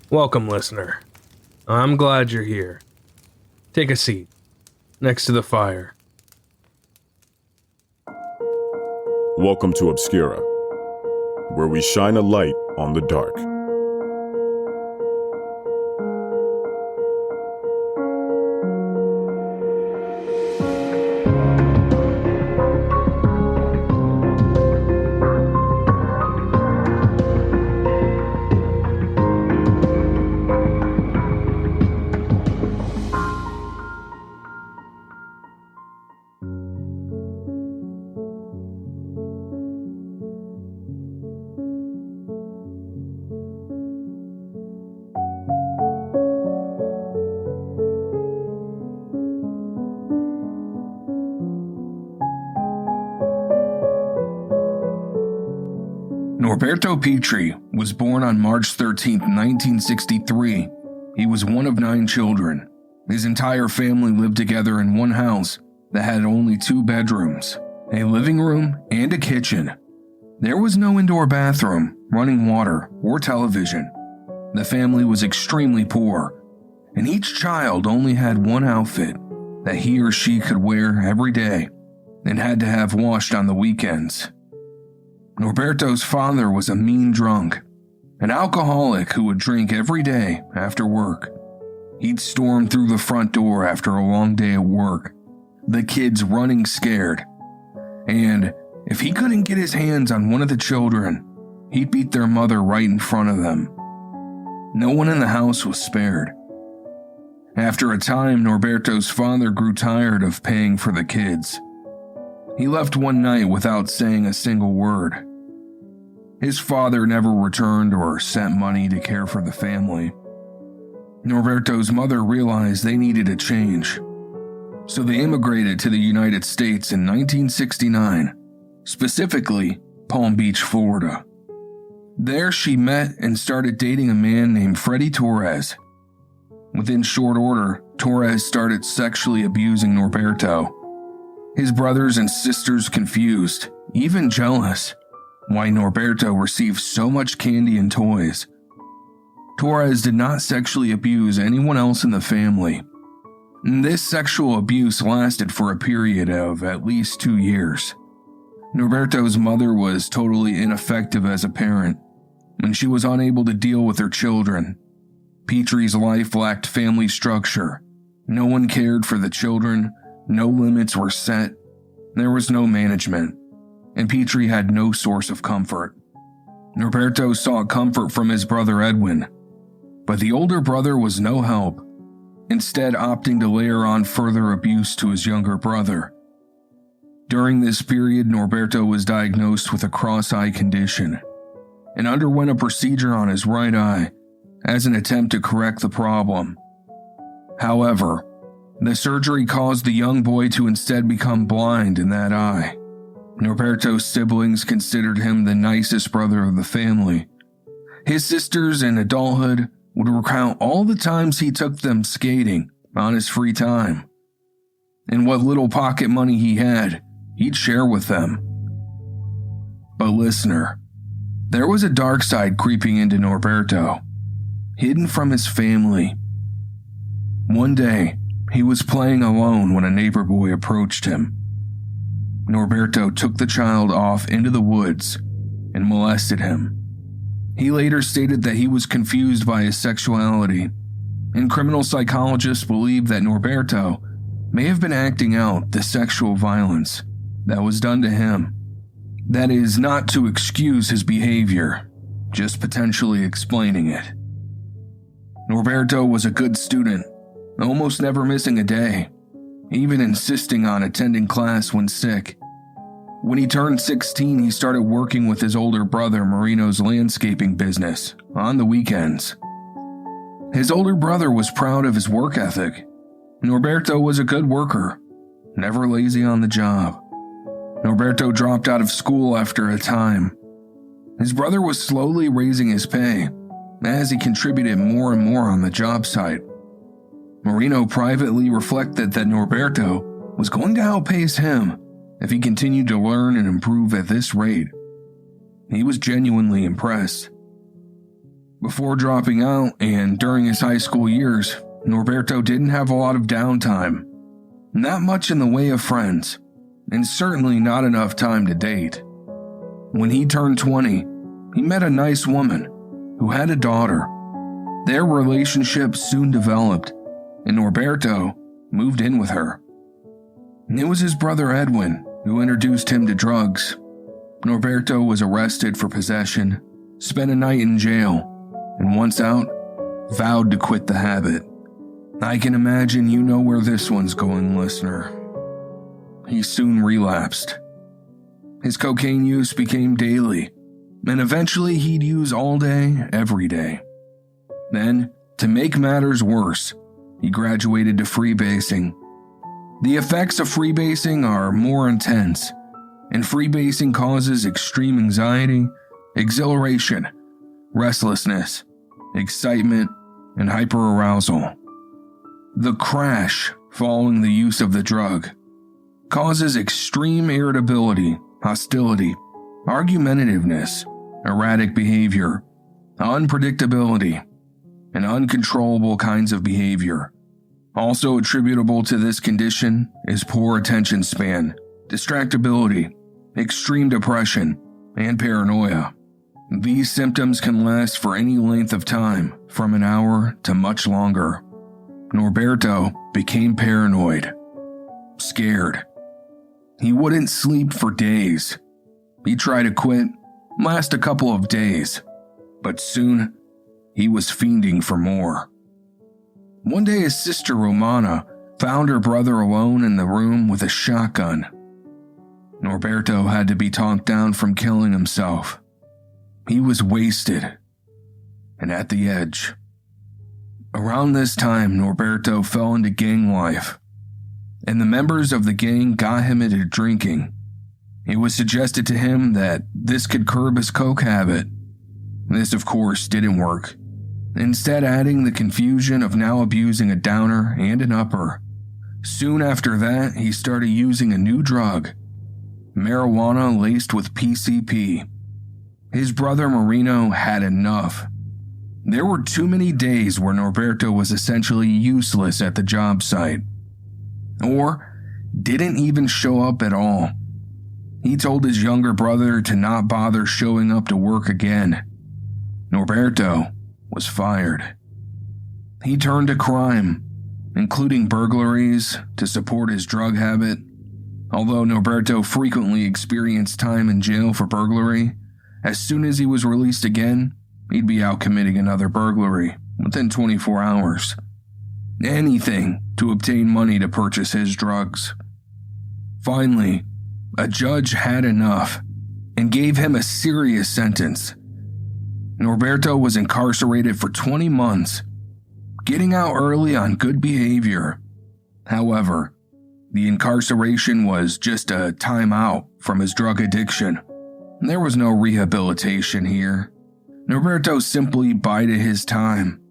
Welcome, listener. I'm glad you're here. Take a seat, next to the fire. Welcome to Obscura, where we shine a light on the dark. Noberto Piertri was born on March 13, 1963. He was one of 9 children. His entire family lived together in one house that had only 2 bedrooms, a living room, and a kitchen. There was no indoor bathroom, running water, or television. The family was extremely poor, and each child only had one outfit that he or she could wear every day and had to have washed on the weekends. Norberto's father was a mean drunk, an alcoholic who would drink every day after work. He'd storm through the front door after a long day at work, the kids running scared. And if he couldn't get his hands on one of the children, he'd beat their mother right in front of them. No one in the house was spared. After a time, Norberto's father grew tired of paying for the kids. He left one night without saying a single word. His father never returned or sent money to care for the family. Norberto's mother realized they needed a change, so they immigrated to the United States in 1969, specifically Palm Beach, Florida. There she met and started dating a man named Freddie Torres. Within short order, Torres started sexually abusing Norberto. His brothers and sisters confused, even jealous, why Norberto received so much candy and toys. Torres did not sexually abuse anyone else in the family. This sexual abuse lasted for a period of at least 2 years. Norberto's mother was totally ineffective as a parent, and she was unable to deal with her children. Pietri's life lacked family structure. No one cared for the children, no limits were set, there was no management, and Pietri had no source of comfort. Norberto sought comfort from his brother Edwin, but the older brother was no help, instead opting to layer on further abuse to his younger brother. During this period, Norberto was diagnosed with a cross-eye condition and underwent a procedure on his right eye as an attempt to correct the problem. However, the surgery caused the young boy to instead become blind in that eye. Norberto's siblings considered him the nicest brother of the family. His sisters in adulthood would recount all the times he took them skating on his free time. And what little pocket money he had, he'd share with them. But listener, there was a dark side creeping into Norberto, hidden from his family. One day, he was playing alone when a neighbor boy approached him. Norberto took the child off into the woods and molested him. He later stated that he was confused by his sexuality, and criminal psychologists believe that Norberto may have been acting out the sexual violence that was done to him. That is not to excuse his behavior, just potentially explaining it. Norberto was a good student, almost never missing a day, even insisting on attending class when sick. When he turned 16, he started working with his older brother Marino's landscaping business on the weekends. His older brother was proud of his work ethic. Norberto was a good worker, never lazy on the job. Norberto dropped out of school after a time. His brother was slowly raising his pay as he contributed more and more on the job site. Marino privately reflected that Norberto was going to outpace him if he continued to learn and improve at this rate. He was genuinely impressed. Before dropping out and during his high school years, Norberto didn't have a lot of downtime. Not much in the way of friends, and certainly not enough time to date. When he turned 20, he met a nice woman who had a daughter. Their relationship soon developed, and Norberto moved in with her. It was his brother Edwin who introduced him to drugs. Norberto was arrested for possession, spent a night in jail, and once out, vowed to quit the habit. I can imagine you know where this one's going, listener. He soon relapsed. His cocaine use became daily, and eventually he'd use all day, every day. Then, to make matters worse, he graduated to freebasing. The effects of freebasing are more intense, and freebasing causes extreme anxiety, exhilaration, restlessness, excitement, and hyperarousal. The crash following the use of the drug causes extreme irritability, hostility, argumentativeness, erratic behavior, unpredictability, and uncontrollable kinds of behavior. Also attributable to this condition is poor attention span, distractibility, extreme depression, and paranoia. These symptoms can last for any length of time, from an hour to much longer. Norberto became paranoid, scared. He wouldn't sleep for days. He tried to quit, last a couple of days, but soon he was fiending for more. One day his sister Romana found her brother alone in the room with a shotgun. Norberto had to be talked down from killing himself. He was wasted and at the edge. Around this time, Norberto fell into gang life, and the members of the gang got him into drinking. It was suggested to him that this could curb his coke habit. This, of course, didn't work, instead adding the confusion of now abusing a downer and an upper. Soon after that, he started using a new drug, marijuana laced with PCP. His brother Marino had enough. There were too many days where Norberto was essentially useless at the job site, or didn't even show up at all. He told his younger brother to not bother showing up to work again. Norberto was fired. He turned to crime, including burglaries, to support his drug habit. Although Norberto frequently experienced time in jail for burglary, as soon as he was released again, he'd be out committing another burglary within 24 hours. Anything to obtain money to purchase his drugs. Finally, a judge had enough and gave him a serious sentence. Norberto was incarcerated for 20 months, getting out early on good behavior. However, the incarceration was just a time out from his drug addiction. There was no rehabilitation here. Norberto simply bided his time.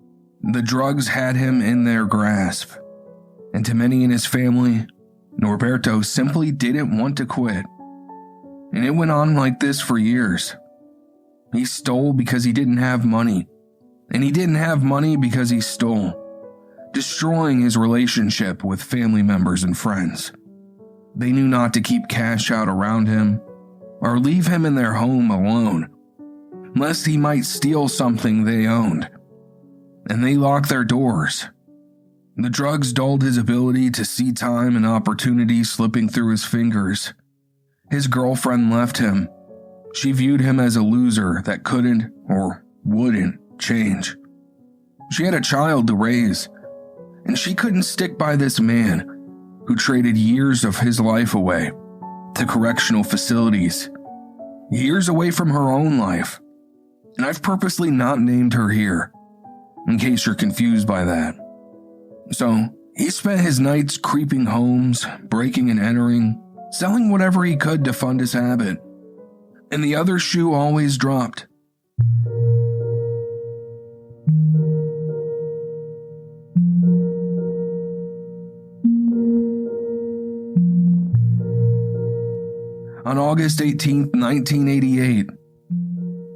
The drugs had him in their grasp, and to many in his family, Norberto simply didn't want to quit. And it went on like this for years. He stole because he didn't have money, and he didn't have money because he stole, destroying his relationship with family members and friends. They knew not to keep cash out around him or leave him in their home alone, lest he might steal something they owned. And they locked their doors. The drugs dulled his ability to see time and opportunity slipping through his fingers. His girlfriend left him. She viewed him as a loser that couldn't or wouldn't change. She had a child to raise, and she couldn't stick by this man who traded years of his life away to correctional facilities, years away from her own life. And I've purposely not named her here, in case you're confused by that. So, he spent his nights creeping homes, breaking and entering, selling whatever he could to fund his habit. And the other shoe always dropped. On August 18, 1988,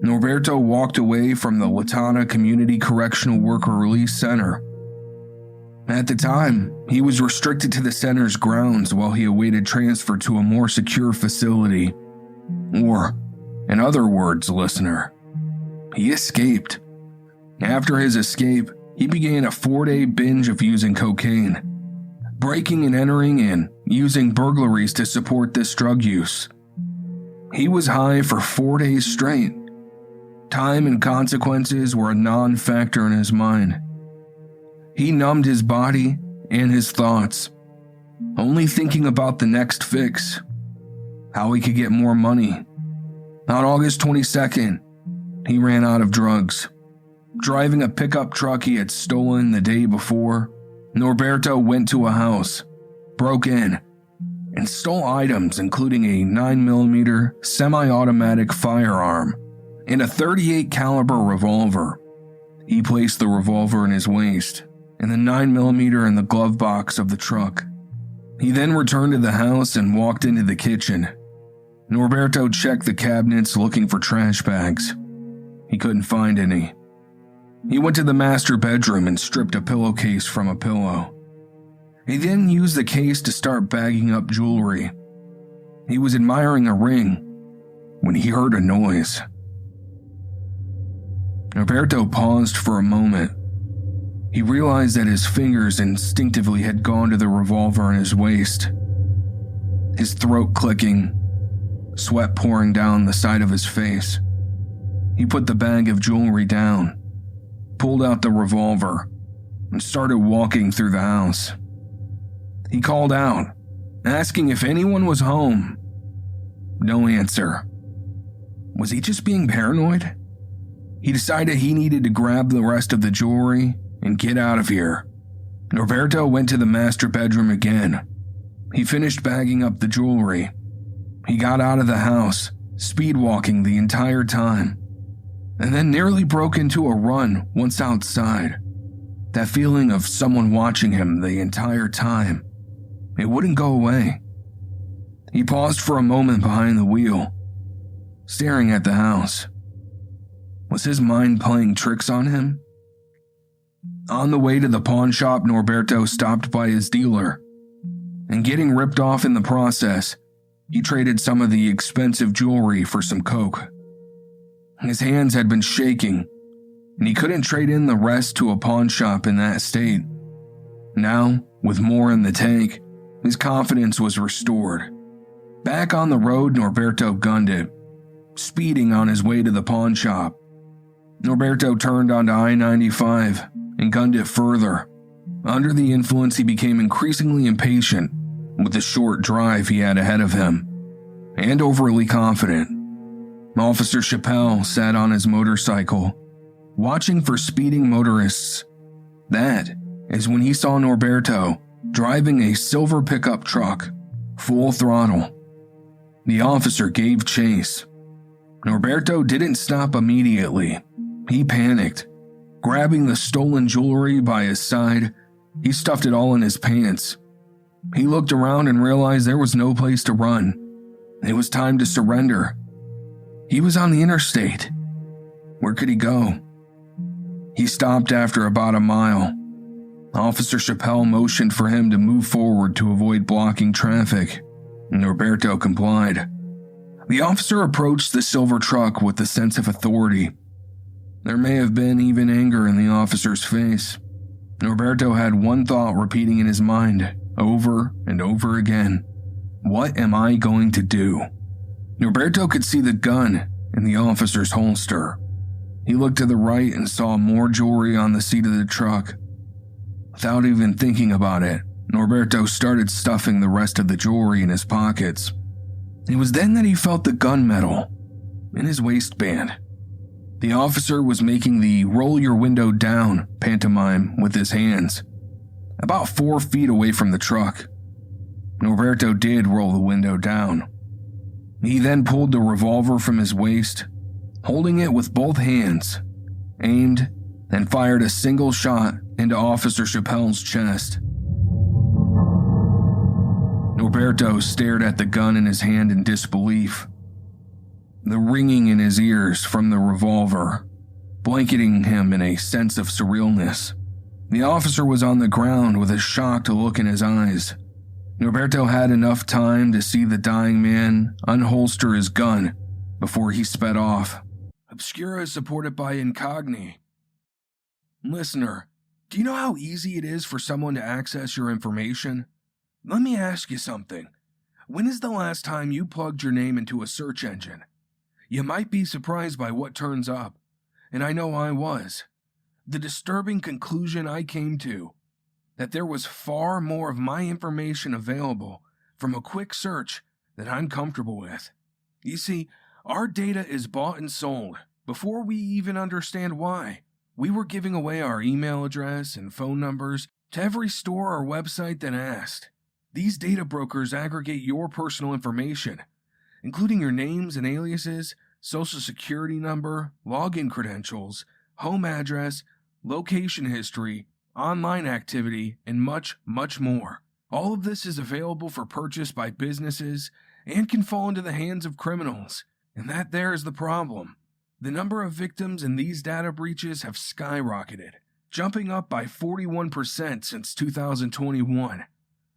Norberto walked away from the Lantana Community Correctional Worker Release Center. At the time, he was restricted to the center's grounds while he awaited transfer to a more secure facility. Or, in other words, listener, he escaped. After his escape, he began a 4-day binge of using cocaine, breaking and entering and using burglaries to support this drug use. He was high for 4 days straight. Time and consequences were a non-factor in his mind. He numbed his body and his thoughts, only thinking about the next fix, how he could get more money. On August 22nd, he ran out of drugs. Driving a pickup truck he had stolen the day before, Norberto went to a house, broke in, and stole items including a 9mm semi-automatic firearm and a .38 caliber revolver. He placed the revolver in his waist and the 9mm in the glove box of the truck. He then returned to the house and walked into the kitchen. Norberto checked the cabinets looking for trash bags. He couldn't find any. He went to the master bedroom and stripped a pillowcase from a pillow. He then used the case to start bagging up jewelry. He was admiring a ring when he heard a noise. Norberto paused for a moment. He realized that his fingers instinctively had gone to the revolver in his waist. His throat clicking, sweat pouring down the side of his face. He put the bag of jewelry down, pulled out the revolver, and started walking through the house. He called out, asking if anyone was home. No answer. Was he just being paranoid? He decided he needed to grab the rest of the jewelry and get out of here. Norberto went to the master bedroom again. He finished bagging up the jewelry. He got out of the house, speed walking the entire time, and then nearly broke into a run once outside. That feeling of someone watching him the entire time, it wouldn't go away. He paused for a moment behind the wheel, staring at the house. Was his mind playing tricks on him? On the way to the pawn shop, Norberto stopped by his dealer, and getting ripped off in the process, he traded some of the expensive jewelry for some coke. His hands had been shaking, and he couldn't trade in the rest to a pawn shop in that state. Now, with more in the tank, his confidence was restored. Back on the road, Norberto gunned it, speeding on his way to the pawn shop. Norberto turned onto I-95 and gunned it further. Under the influence, he became increasingly impatient with the short drive he had ahead of him, and overly confident. Officer Chappelle sat on his motorcycle, watching for speeding motorists. That is when he saw Norberto driving a silver pickup truck, full throttle. The officer gave chase. Norberto didn't stop immediately. He panicked. Grabbing the stolen jewelry by his side, he stuffed it all in his pants. He looked around and realized there was no place to run. It was time to surrender. He was on the interstate. Where could he go? He stopped after about a mile. Officer Chappelle motioned for him to move forward to avoid blocking traffic, and Norberto complied. The officer approached the silver truck with a sense of authority. There may have been even anger in the officer's face. Norberto had one thought repeating in his mind over and over again. What am I going to do? Norberto could see the gun in the officer's holster. He looked to the right and saw more jewelry on the seat of the truck. Without even thinking about it, Norberto started stuffing the rest of the jewelry in his pockets. It was then that he felt the gunmetal in his waistband. The officer was making the roll your window down pantomime with his hands, about 4 feet away from the truck. Norberto did roll the window down. He then pulled the revolver from his waist, holding it with both hands, aimed, and fired a single shot into Officer Chappelle's chest. Norberto stared at the gun in his hand in disbelief. the ringing in his ears from the revolver, blanketing him in a sense of surrealness. The officer was on the ground with a shocked look in his eyes. Norberto had enough time to see the dying man unholster his gun before he sped off. Obscura is supported by Incogni. Listener, do you know how easy it is for someone to access your information? Let me ask you something. When is the last time you plugged your name into a search engine? You might be surprised by what turns up, and I know I was. The disturbing conclusion I came to, that there was far more of my information available from a quick search that I'm comfortable with. You see, our data is bought and sold before we even understand why. We were giving away our email address and phone numbers to every store or website that asked. These data brokers aggregate your personal information, including your names and aliases, social security number, login credentials, home address, location history, online activity, and much, much more. All of this is available for purchase by businesses and can fall into the hands of criminals. And that there is the problem. The number of victims in these data breaches have skyrocketed, jumping up by 41% since 2021.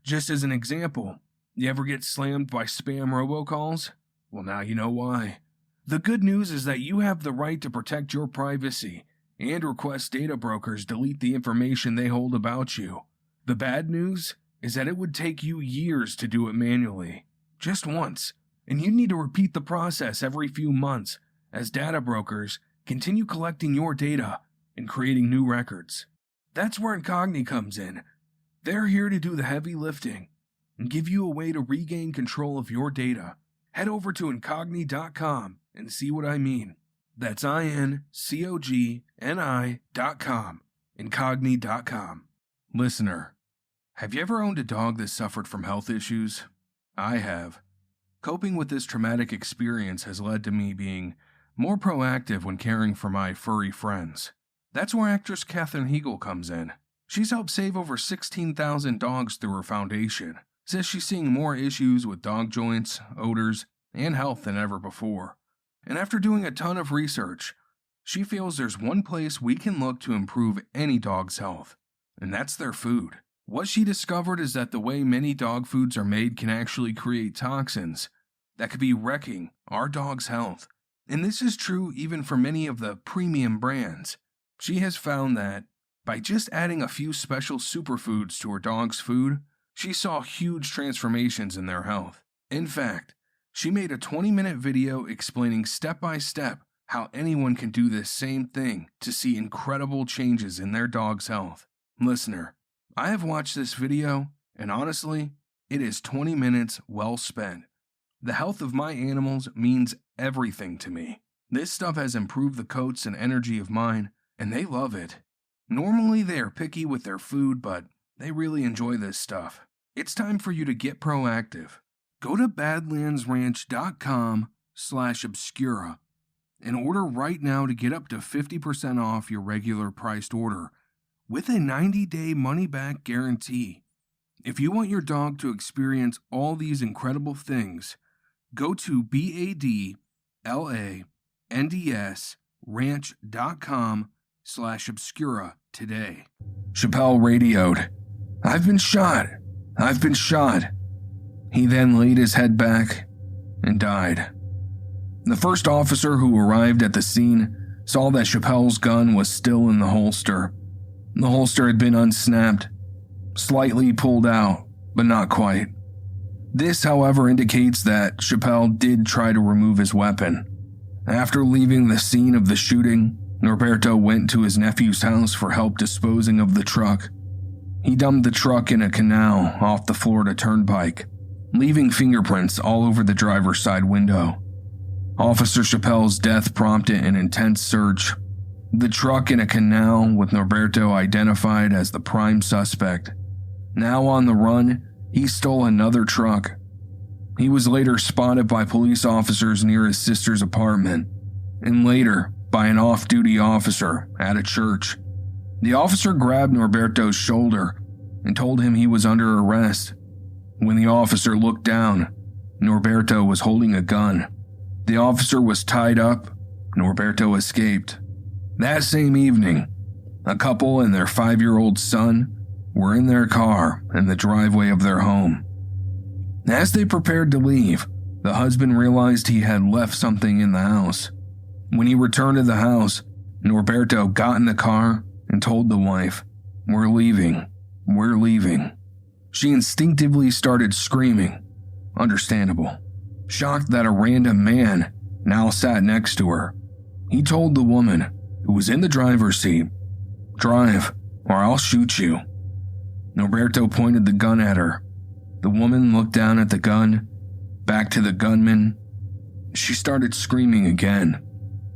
Just as an example, you ever get slammed by spam robocalls? Well, now you know why. The good news is that you have the right to protect your privacy and request data brokers delete the information they hold about you. The bad news is that it would take you years to do it manually, just once, and you need to repeat the process every few months as data brokers continue collecting your data and creating new records. That's where Incogni comes in. They're here to do the heavy lifting and give you a way to regain control of your data. Head over to Incogni.com and see what I mean. That's INCOGNI.com, Incogni.com. Listener, have you ever owned a dog that suffered from health issues? I have. Coping with this traumatic experience has led to me being more proactive when caring for my furry friends. That's where actress Katherine Heigl comes in. She's helped save over 16,000 dogs through her foundation. Says she's seeing more issues with dog joints, odors, and health than ever before. And after doing a ton of research, she feels there's one place we can look to improve any dog's health, and that's their food. What she discovered is that the way many dog foods are made can actually create toxins that could be wrecking our dog's health. And this is true even for many of the premium brands. She has found that by just adding a few special superfoods to her dog's food, she saw huge transformations in their health. In fact, she made a 20-minute video explaining step by step how anyone can do this same thing to see incredible changes in their dog's health. Listener, I have watched this video, and honestly, it is 20 minutes well spent. The health of my animals means everything to me. This stuff has improved the coats and energy of mine, and they love it. Normally they are picky with their food, but they really enjoy this stuff. It's time for you to get proactive. Go to badlandsranch.com/obscura and order right now to get up to 50% off your regular priced order with a 90-day money-back guarantee. If you want your dog to experience all these incredible things, go to badlandsranch.com/obscura today. Chappelle radioed, "I've been shot. I've been shot." He then laid his head back and died. The first officer who arrived at the scene saw that Chappelle's gun was still in the holster. The holster had been unsnapped, slightly pulled out, but not quite. This, however, indicates that Chappelle did try to remove his weapon. After leaving the scene of the shooting, Norberto went to his nephew's house for help disposing of the truck. He dumped the truck in a canal off the Florida Turnpike, leaving fingerprints all over the driver's side window. Officer Chappelle's death prompted an intense search. The truck in a canal with Norberto identified as the prime suspect. Now on the run, he stole another truck. He was later spotted by police officers near his sister's apartment, and later by an off-duty officer at a church. The officer grabbed Norberto's shoulder and told him he was under arrest. When the officer looked down, Norberto was holding a gun. The officer was tied up. Norberto escaped. That same evening, a couple and their 5-year-old son were in their car in the driveway of their home. As they prepared to leave, the husband realized he had left something in the house. When he returned to the house, Norberto got in the car and told the wife, "We're leaving. We're leaving." She instinctively started screaming. Understandable. Shocked that a random man now sat next to her, he told the woman, who was in the driver's seat, "Drive, or I'll shoot you." Norberto pointed the gun at her. The woman looked down at the gun, back to the gunman. She started screaming again.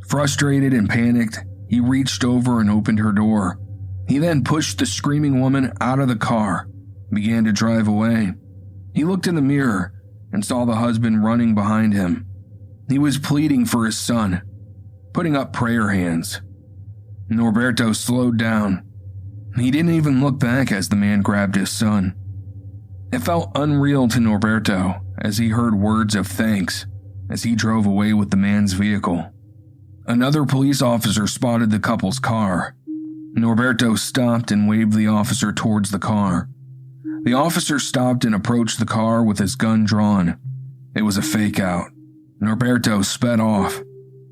Frustrated and panicked, he reached over and opened her door. He then pushed the screaming woman out of the car, began to drive away. He looked in the mirror and saw the husband running behind him. He was pleading for his son, putting up prayer hands. Norberto slowed down. He didn't even look back as the man grabbed his son. It felt unreal to Norberto as he heard words of thanks as he drove away with the man's vehicle. Another police officer spotted the couple's car. Norberto stopped and waved the officer towards the car. The officer stopped and approached the car with his gun drawn. It was a fake out. Norberto sped off.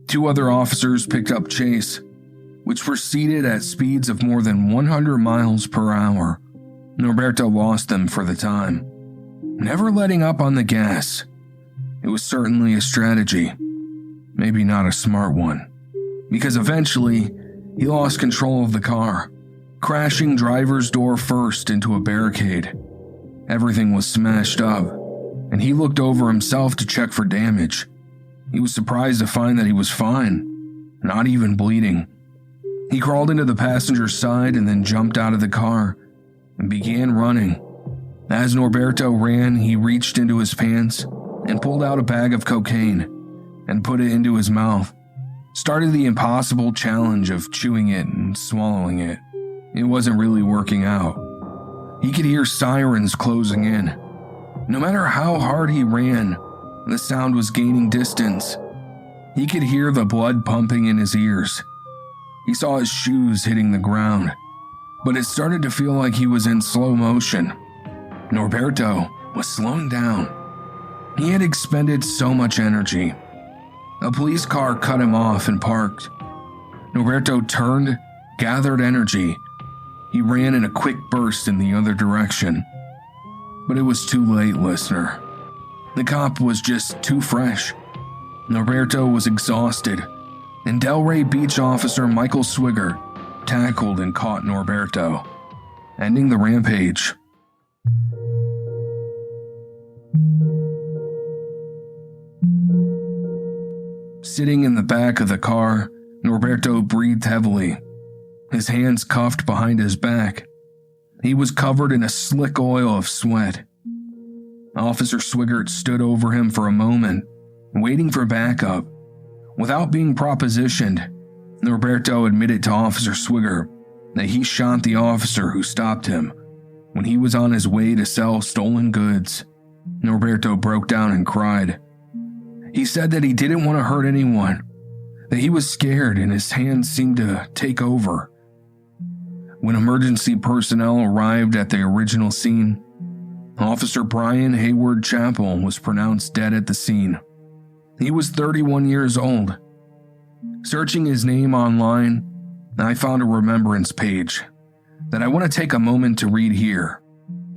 2 other officers picked up chase, which proceeded at speeds of more than 100 miles per hour. Norberto lost them for the time, never letting up on the gas. It was certainly a strategy, maybe not a smart one, because eventually he lost control of the car, crashing driver's door first into a barricade. Everything was smashed up, and he looked over himself to check for damage. He was surprised to find that he was fine, not even bleeding. He crawled into the passenger's side and then jumped out of the car and began running. As Norberto ran, he reached into his pants and pulled out a bag of cocaine and put it into his mouth. Started the impossible challenge of chewing it and swallowing it. It wasn't really working out. He could hear sirens closing in. No matter how hard he ran, the sound was gaining distance. He could hear the blood pumping in his ears. He saw his shoes hitting the ground, but it started to feel like he was in slow motion. Norberto was slowing down. He had expended so much energy. A police car cut him off and parked. Norberto turned, gathered energy. He ran in a quick burst in the other direction. But it was too late, listener. The cop was just too fresh. Norberto was exhausted, and Delray Beach officer Michael Swigert tackled and caught Norberto, ending the rampage. Sitting in the back of the car, Norberto breathed heavily, his hands cuffed behind his back. He was covered in a slick oil of sweat. Officer Swigert stood over him for a moment, waiting for backup. Without being propositioned, Norberto admitted to Officer Swigert that he shot the officer who stopped him when he was on his way to sell stolen goods. Norberto broke down and cried. He said that he didn't want to hurt anyone, that he was scared and his hands seemed to take over. When emergency personnel arrived at the original scene, Officer Brian Hayward Chappell was pronounced dead at the scene. He was 31 years old. Searching his name online, I found a remembrance page that I want to take a moment to read here,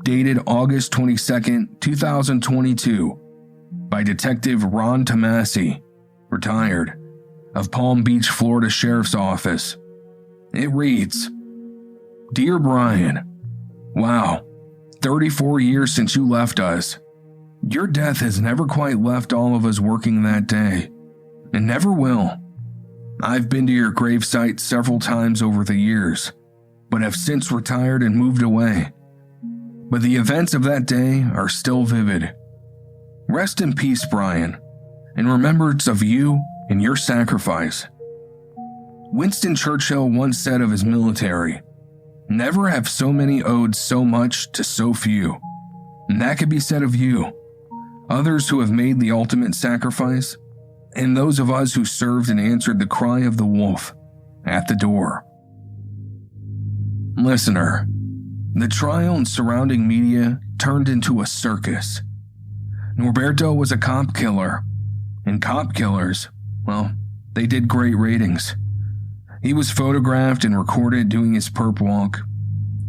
dated August 22nd, 2022, by Detective Ron Tomasi, retired, of Palm Beach, Florida Sheriff's Office. It reads, "Dear Brian, wow, 34 years since you left us. Your death has never quite left all of us working that day, and never will. I've been to your gravesite several times over the years, but have since retired and moved away. But the events of that day are still vivid. Rest in peace, Brian, in remembrance of you and your sacrifice." Winston Churchill once said of his military, "Never have so many owed so much to so few." And that could be said of you. Others who have made the ultimate sacrifice, and those of us who served and answered the cry of the wolf at the door. Listener, the trial and surrounding media turned into a circus. Norberto was a cop killer, and cop killers, well, they did great ratings. He was photographed and recorded doing his perp walk,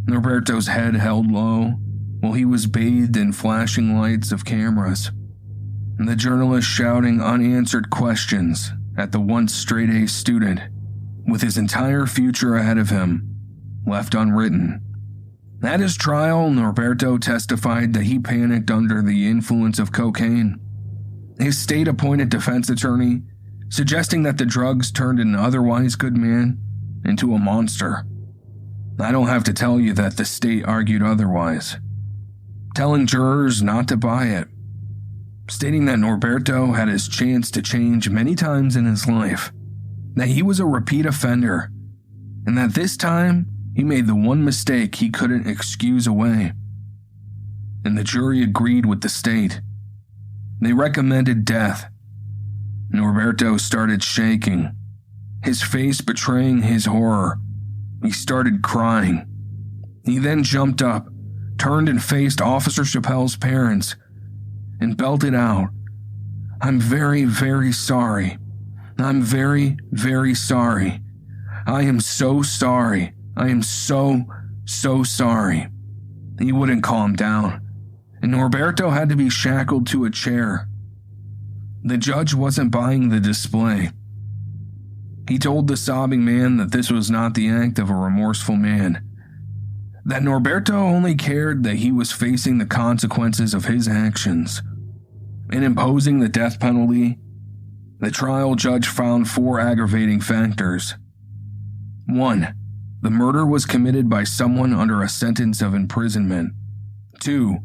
Norberto's head held low while he was bathed in flashing lights of cameras, and the journalist shouting unanswered questions at the once straight-A student with his entire future ahead of him left unwritten. At his trial, Norberto testified that he panicked under the influence of cocaine. His state-appointed defense attorney suggesting that the drugs turned an otherwise good man into a monster. I don't have to tell you that the state argued otherwise, telling jurors not to buy it, stating that Norberto had his chance to change many times in his life, that he was a repeat offender, and that this time he made the one mistake he couldn't excuse away. And the jury agreed with the state. They recommended death. Norberto started shaking, his face betraying his horror. He started crying. He then jumped up, turned and faced Officer Chappelle's parents, and belted out, "I'm very, very sorry. I'm very, very sorry. I am so sorry. I am so, so sorry." He wouldn't calm down, and Norberto had to be shackled to a chair. The judge wasn't buying the display. He told the sobbing man that this was not the act of a remorseful man, that Norberto only cared that he was facing the consequences of his actions. In imposing the death penalty, the trial judge found 4 aggravating factors. 1. The murder was committed by someone under a sentence of imprisonment. 2.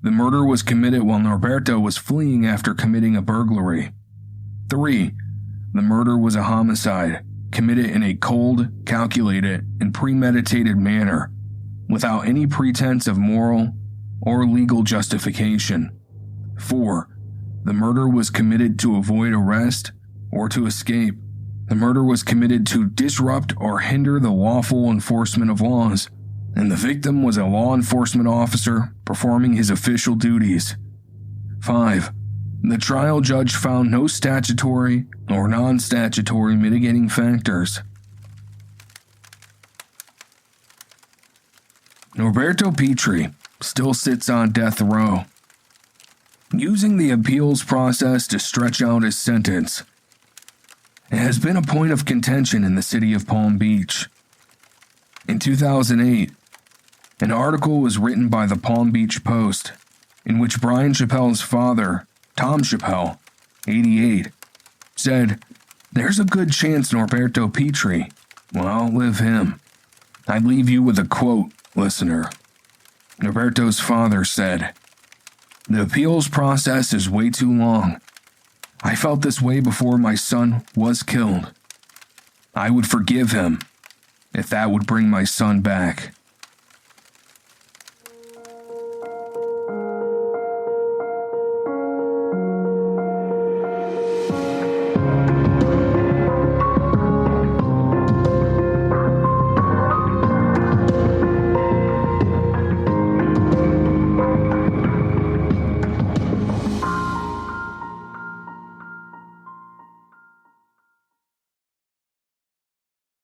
The murder was committed while Norberto was fleeing after committing a burglary. 3. The murder was a homicide, committed in a cold, calculated, and premeditated manner, without any pretense of moral or legal justification. 4. The murder was committed to avoid arrest or to escape. The murder was committed to disrupt or hinder the lawful enforcement of laws, and the victim was a law enforcement officer performing his official duties. 5. The trial judge found no statutory or non-statutory mitigating factors. Noberto Piertri still sits on death row, using the appeals process to stretch out his sentence. It has been a point of contention in the city of Palm Beach. In 2008, an article was written by the Palm Beach Post in which Brian Chappelle's father, Tom Chappelle, 88, said, "There's a good chance Noberto Piertri will outlive him." I leave you with a quote, listener. Norberto's father said, "The appeals process is way too long. I felt this way before my son was killed. I would forgive him if that would bring my son back."